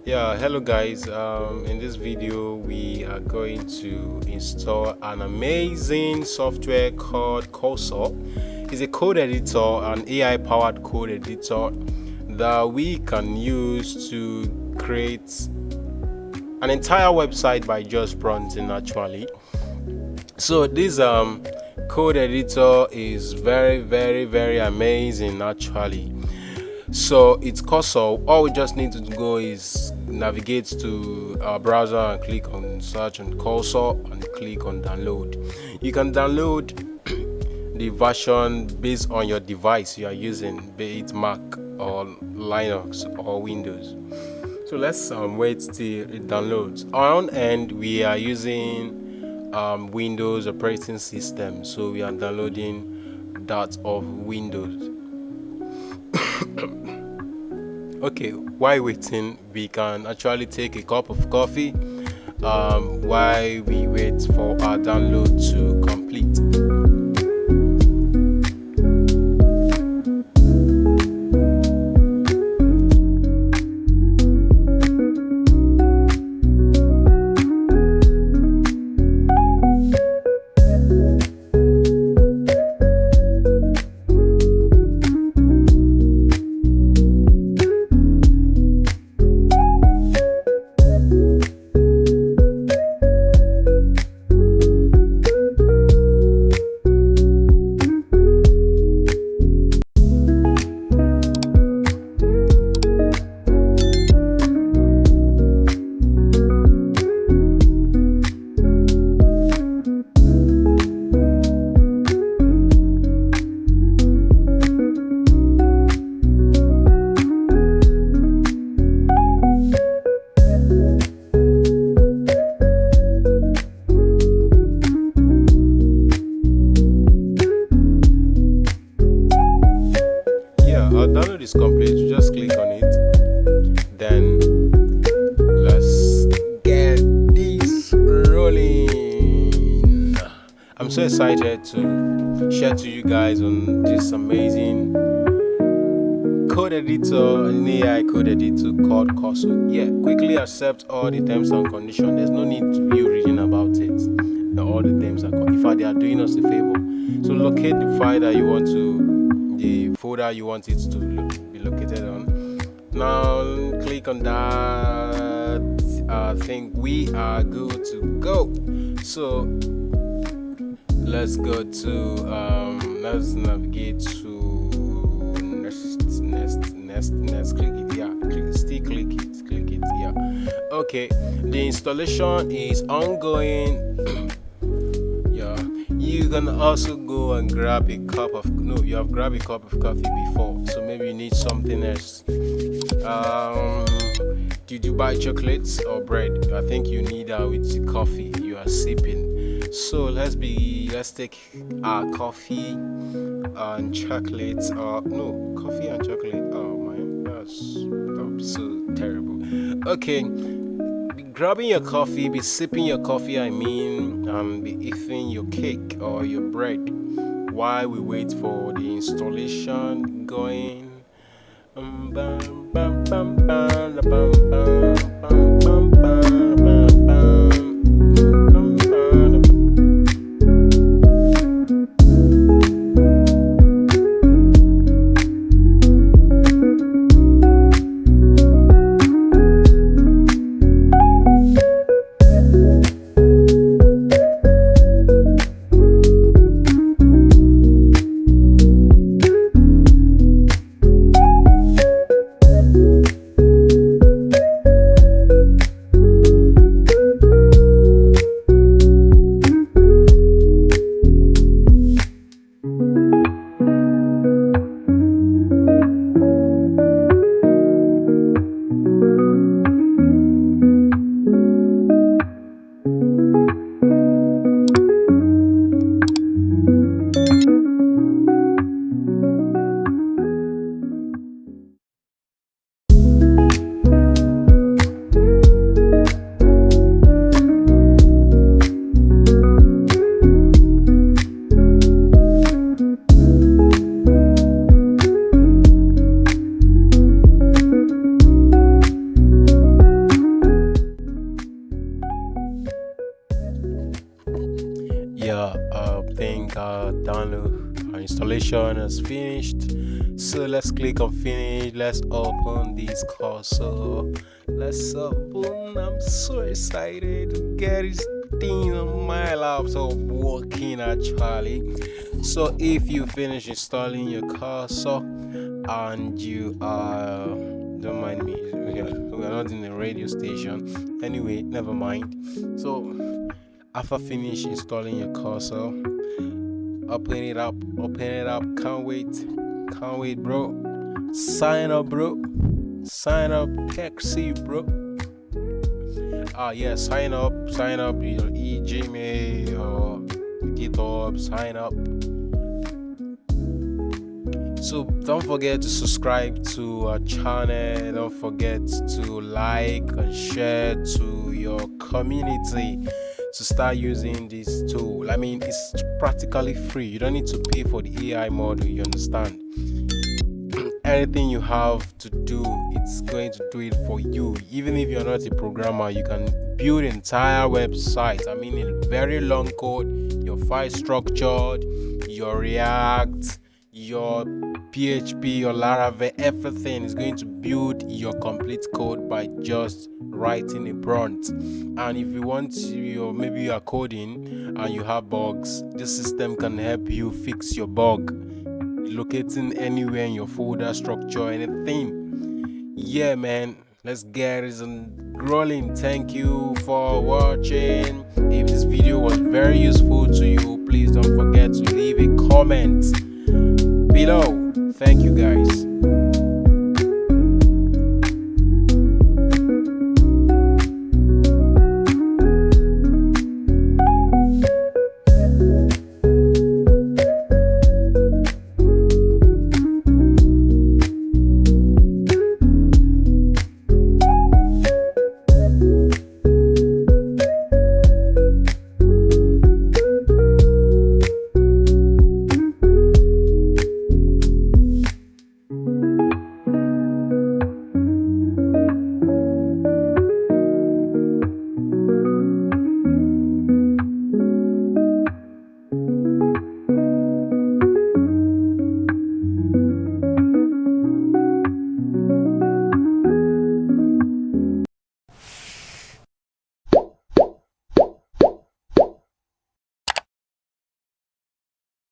Yeah, hello guys. In this video, we are going to install an amazing software called Cursor. It's a code editor, an AI-powered code editor that we can use to create an entire website by just prompting. Actually, so this code editor is very amazing. Actually, so it's Cursor. All we just need to go is navigate to our browser and click on search on Cursor and click on download. You can download the version based on your device you are using, be it Mac or Linux or Windows. So let's wait till it downloads. On end, we are using Windows operating system, so we are downloading that of Windows. Okay, while waiting, we can actually take a cup of coffee while we wait for our download to complete. Our download is complete. You just click on it, then let's get this rolling. I'm so excited to share to you guys on this amazing code editor, an AI code editor called Cursor. Yeah, quickly accept all the terms and conditions. There's no need to you reading about it. All the terms and conditions. In fact, they are doing us a favor. So locate the file that you want to, the folder you want it to be located on. Now click on that. I think we are good to go. So let's go to let's navigate to next click it. Yeah, still click it. Yeah, okay, the installation is ongoing. Yeah, you can also go and grab a cup of you have grabbed a cup of coffee before, so maybe you need something else. Did you buy chocolates or bread? I think you need that with the coffee you are sipping. So let's take our coffee and chocolate. Coffee and chocolate. Oh man, that's so terrible. Okay, be grabbing your coffee, be sipping your coffee. And be eating your cake or your bread while we wait for the installation going. Bam, bam, bam, bam, bam, bam, bam, bam, bam, bam, bam. download. Our installation is finished, so let's click on finish. Let's open this cursor. Let's open. I'm so excited to get this thing on my laptop working actually. So if you finish installing your cursor and you don't mind me, we are not in a radio station anyway, never mind. So after finish installing your cursor, open it up, can't wait bro. Sign up taxi bro. Yeah, sign up your Gmail or GitHub, sign up. So don't forget to subscribe to our channel. Don't forget to like and share to your community to start using this tool. I mean, it's practically free. You don't need to pay for the AI model, you understand? Anything you have to do, it's going to do it for you. Even if you're not a programmer, you can build entire websites. I mean, in very long code, your file structured, your React, your PHP, your Laravel, everything is going to build your complete code by just writing a prompt. And if you want to, or maybe you are coding and you have bugs, this system can help you fix your bug, locating anywhere in your folder, structure, anything. Yeah, man, let's get it rolling. Thank you for watching. If this video was very useful to you, please don't forget to leave a comment below. Thank you guys.